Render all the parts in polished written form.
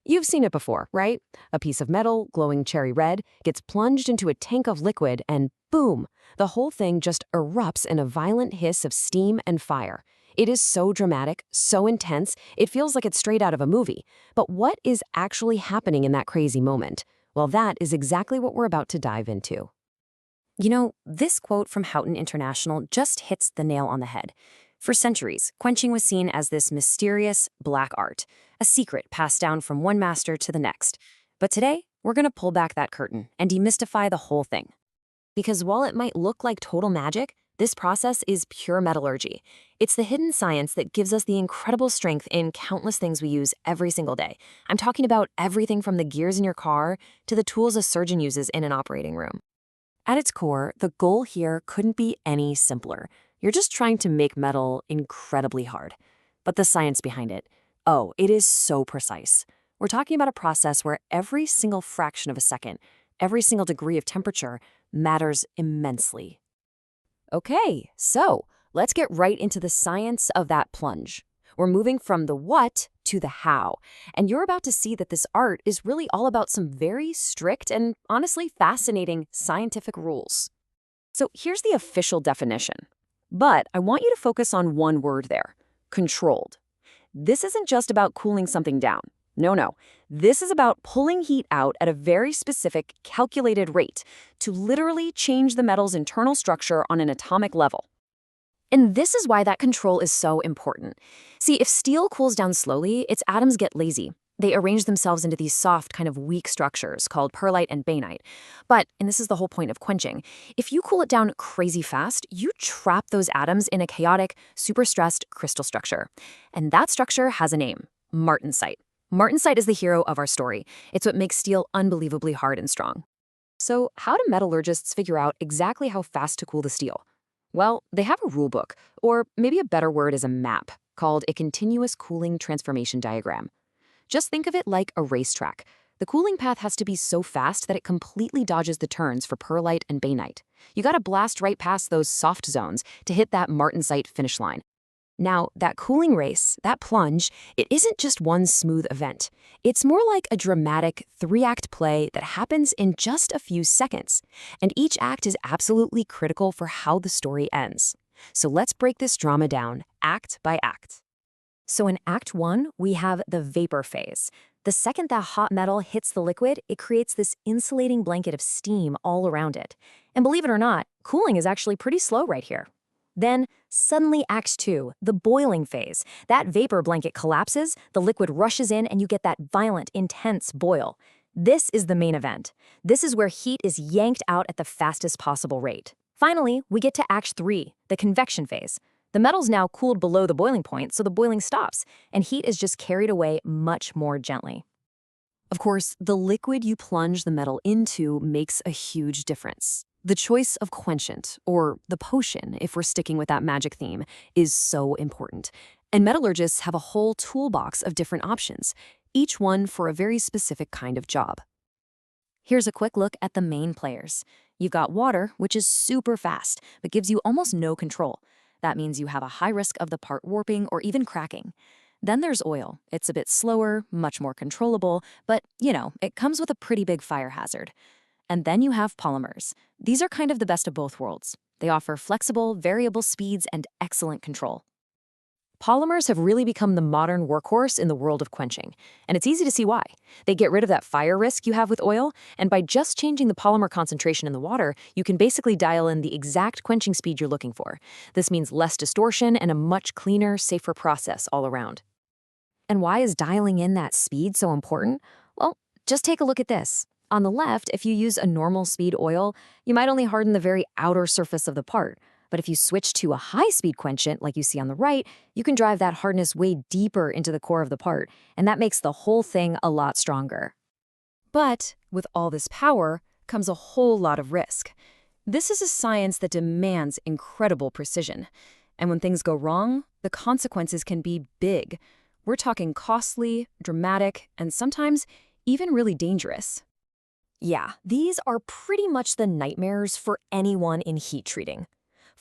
You've seen it before, right? A piece of metal, glowing cherry red, gets plunged into a tank of liquid and boom, the whole thing just erupts in a violent hiss of steam and fire. It is so dramatic, so intense, it feels like it's straight out of a movie. But what is actually happening in that crazy moment? Well, that is exactly what we're about to dive into. You know, this quote from Houghton International just hits the nail on the head. For centuries, quenching was seen as this mysterious black art, a secret passed down from one master to the next. But today, we're going to pull back that curtain and demystify the whole thing. Because while it might look like total magic, this process is pure metallurgy. It's the hidden science that gives us the incredible strength in countless things we use every single day. I'm talking about everything from the gears in your car to the tools a surgeon uses in an operating room. At its core, the goal here couldn't be any simpler. You're just trying to make metal incredibly hard. But the science behind it, oh, it is so precise. We're talking about a process where every single fraction of a second, every single degree of temperature matters immensely. Okay, so let's get right into the science of that plunge. We're moving from the what to the how, and you're about to see that this art is really all about some very strict and honestly fascinating scientific rules. So here's the official definition. But I want you to focus on one word there, controlled. This isn't just about cooling something down. No. This is about pulling heat out at a very specific, calculated rate to literally change the metal's internal structure on an atomic level. And this is why that control is so important. See, if steel cools down slowly, its atoms get lazy. They arrange themselves into these soft, kind of weak structures called pearlite and bainite. But, and this is the whole point of quenching, if you cool it down crazy fast, you trap those atoms in a chaotic, super stressed crystal structure. And that structure has a name, martensite. Martensite is the hero of our story. It's what makes steel unbelievably hard and strong. So how do metallurgists figure out exactly how fast to cool the steel? Well, they have a rule book, or maybe a better word is a map, called a continuous cooling transformation diagram. Just think of it like a racetrack. The cooling path has to be so fast that it completely dodges the turns for pearlite and bainite. You gotta blast right past those soft zones to hit that martensite finish line. Now, that cooling race, that plunge, it isn't just one smooth event. It's more like a dramatic three-act play that happens in just a few seconds. And each act is absolutely critical for how the story ends. So let's break this drama down, act by act. So in Act 1, we have the vapor phase. The second that hot metal hits the liquid, it creates this insulating blanket of steam all around it. And believe it or not, cooling is actually pretty slow right here. Then, suddenly Act 2, the boiling phase. That vapor blanket collapses, the liquid rushes in, and you get that violent, intense boil. This is the main event. This is where heat is yanked out at the fastest possible rate. Finally, we get to Act 3, the convection phase. The metal's now cooled below the boiling point, so the boiling stops, and heat is just carried away much more gently. Of course, the liquid you plunge the metal into makes a huge difference. The choice of quenchant, or the potion, if we're sticking with that magic theme, is so important. And metallurgists have a whole toolbox of different options, each one for a very specific kind of job. Here's a quick look at the main players. You've got water, which is super fast, but gives you almost no control. That means you have a high risk of the part warping or even cracking. Then there's oil. It's a bit slower, much more controllable, but, it comes with a pretty big fire hazard. And then you have polymers. These are kind of the best of both worlds. They offer flexible, variable speeds and excellent control. Polymers have really become the modern workhorse in the world of quenching, and it's easy to see why. They get rid of that fire risk you have with oil, and by just changing the polymer concentration in the water, you can basically dial in the exact quenching speed you're looking for. This means less distortion and a much cleaner, safer process all around. And why is dialing in that speed so important? Well, just take a look at this. On the left, if you use a normal speed oil, you might only harden the very outer surface of the part. But if you switch to a high-speed quenchant, like you see on the right, you can drive that hardness way deeper into the core of the part, and that makes the whole thing a lot stronger. But with all this power comes a whole lot of risk. This is a science that demands incredible precision. And when things go wrong, the consequences can be big. We're talking costly, dramatic, and sometimes even really dangerous. Yeah, these are pretty much the nightmares for anyone in heat treating.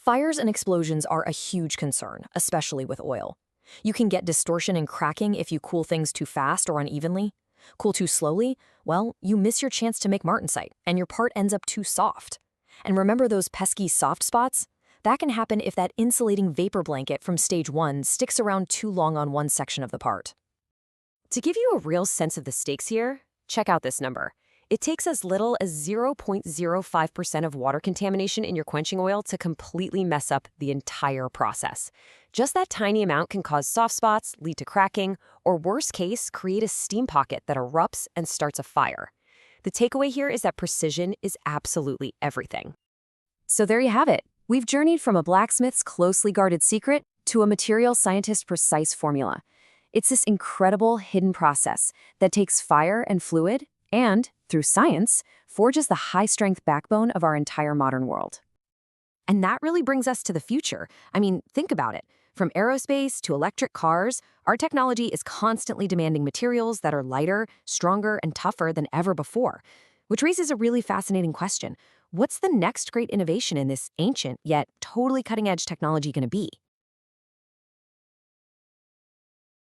Fires and explosions are a huge concern, especially with oil. You can get distortion and cracking if you cool things too fast or unevenly. Cool too slowly? Well, you miss your chance to make martensite, and your part ends up too soft. And remember those pesky soft spots? That can happen if that insulating vapor blanket from stage 1 sticks around too long on one section of the part. To give you a real sense of the stakes here, check out this number. It takes as little as 0.05% of water contamination in your quenching oil to completely mess up the entire process. Just that tiny amount can cause soft spots, lead to cracking, or worst case, create a steam pocket that erupts and starts a fire. The takeaway here is that precision is absolutely everything. So there you have it. We've journeyed from a blacksmith's closely guarded secret to a material scientist's precise formula. It's this incredible hidden process that takes fire and fluid and, through science, forges the high-strength backbone of our entire modern world. And that really brings us to the future. I mean, think about it. From aerospace to electric cars, our technology is constantly demanding materials that are lighter, stronger, and tougher than ever before. Which raises a really fascinating question. What's the next great innovation in this ancient yet totally cutting-edge technology going to be?